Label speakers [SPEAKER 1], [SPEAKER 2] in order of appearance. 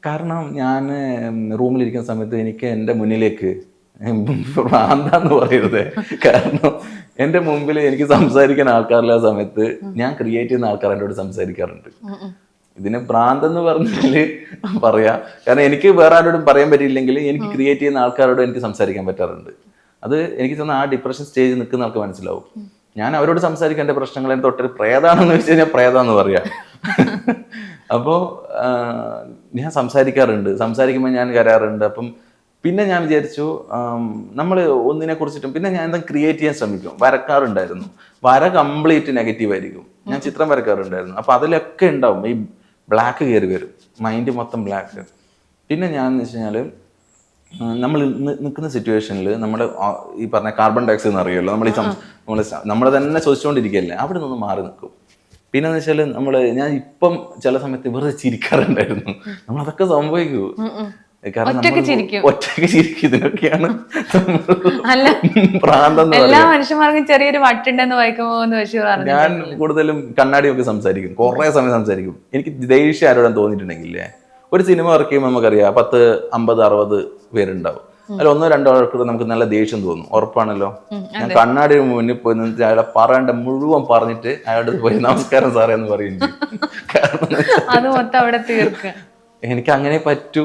[SPEAKER 1] കാരണം ഞാൻ റൂമിലിരിക്കുന്ന സമയത്ത് എനിക്ക് എൻ്റെ മുന്നിലേക്ക് ഭ്രാന്താന്ന് പറയരുത്, കാരണം എൻ്റെ മുമ്പിൽ എനിക്ക് സംസാരിക്കാൻ ആൾക്കാരില്ല സമയത്ത് ഞാൻ ക്രിയേറ്റ് ചെയ്യുന്ന ആൾക്കാർ എന്നോട് സംസാരിക്കാറുണ്ട്. ഇതിന് ഭ്രാന്തെന്ന് പറഞ്ഞാല് പറയാ, കാരണം എനിക്ക് വേറെ ആരോടും പറയാൻ പറ്റിയില്ലെങ്കിൽ എനിക്ക് ക്രിയേറ്റ് ചെയ്യുന്ന ആൾക്കാരോട് എനിക്ക് സംസാരിക്കാൻ പറ്റാറുണ്ട്. അത് എനിക്ക് തോന്നുന്നു ആ ഡിപ്രഷൻ സ്റ്റേജിൽ നിൽക്കുന്ന ആൾക്ക് മനസ്സിലാവും. ഞാൻ അവരോട് സംസാരിക്കാൻ എൻ്റെ പ്രശ്നങ്ങൾ എൻ്റെ തൊട്ടൊരു പ്രേതാണെന്ന് വെച്ച് കഴിഞ്ഞാൽ പ്രേതാന്ന് പറയാം. അപ്പോൾ ഞാൻ സംസാരിക്കുമ്പോൾ ഞാൻ കരാറുണ്ട്. അപ്പം പിന്നെ ഞാൻ വിചാരിച്ചു നമ്മൾ ഒന്നിനെ കുറിച്ചിട്ടും പിന്നെ ഞാൻ എന്താ ക്രിയേറ്റ് ചെയ്യാൻ ശ്രമിക്കും. വരക്കാറുണ്ടായിരുന്നു, വര കംപ്ലീറ്റ് നെഗറ്റീവ് ആയിരിക്കും. ഞാൻ ചിത്രം വരക്കാറുണ്ടായിരുന്നു. അപ്പോൾ അതിലൊക്കെ ഉണ്ടാവും ഈ ബ്ലാക്ക് കയറി വരും, മൈൻഡ് മൊത്തം ബ്ലാക്ക്. പിന്നെ ഞാൻ എന്ന് വെച്ച് കഴിഞ്ഞാൽ നമ്മൾ നിൽക്കുന്ന സിറ്റുവേഷനിൽ നമ്മുടെ ഈ പറഞ്ഞ കാർബൺ ഡയോക്സൈഡ് എന്ന് അറിയുമല്ലോ, നമ്മൾ തന്നെ ശ്വസിച്ചുകൊണ്ടിരിക്കുകയല്ലേ, അവിടെ നിന്ന് മാറി നിൽക്കും. പിന്നെന്ന് വെച്ചാൽ ഞാൻ ഇപ്പം ചില സമയത്ത് വെറുതെ ചിരിക്കാറുണ്ടായിരുന്നു. നമ്മളതൊക്കെ സംഭവിക്കൂ, കാരണം ഒറ്റയ്ക്ക് ചിരിക്കും. ഇതിനൊക്കെയാണ് പ്രാന്തം.
[SPEAKER 2] എല്ലാ മനുഷ്യന്മാർക്കും ചെറിയൊരു വട്ടുണ്ടെന്ന് വായിക്കുമ്പോ
[SPEAKER 1] ഞാൻ കൂടുതലും കണ്ണാടിയൊക്കെ സംസാരിക്കും, കുറെ സമയം സംസാരിക്കും. എനിക്ക് ദേഷ്യം ആരോടും തോന്നിയിട്ടുണ്ടെങ്കിലേ, ഒരു സിനിമ വർക്ക് ചെയ്യുമ്പോൾ നമുക്കറിയാം 10, 50, 60 പേരുണ്ടാവും. അതിൽ 1-2 ആൾക്ക് നമുക്ക് നല്ല ദേഷ്യം തോന്നും, ഉറപ്പാണല്ലോ. ഞാൻ കണ്ണാടി മുന്നിൽ പോയി നിന്ന് അയാളെ പറയേണ്ട മുഴുവൻ പറഞ്ഞിട്ട് അയാളുടെ പോയി നമസ്കാരം സാറേ എന്ന് പറയുന്നു. കാരണം
[SPEAKER 2] അത് മൊത്തം അവിടെ തീർക്കുക.
[SPEAKER 1] എനിക്ക് അങ്ങനെ പറ്റൂ.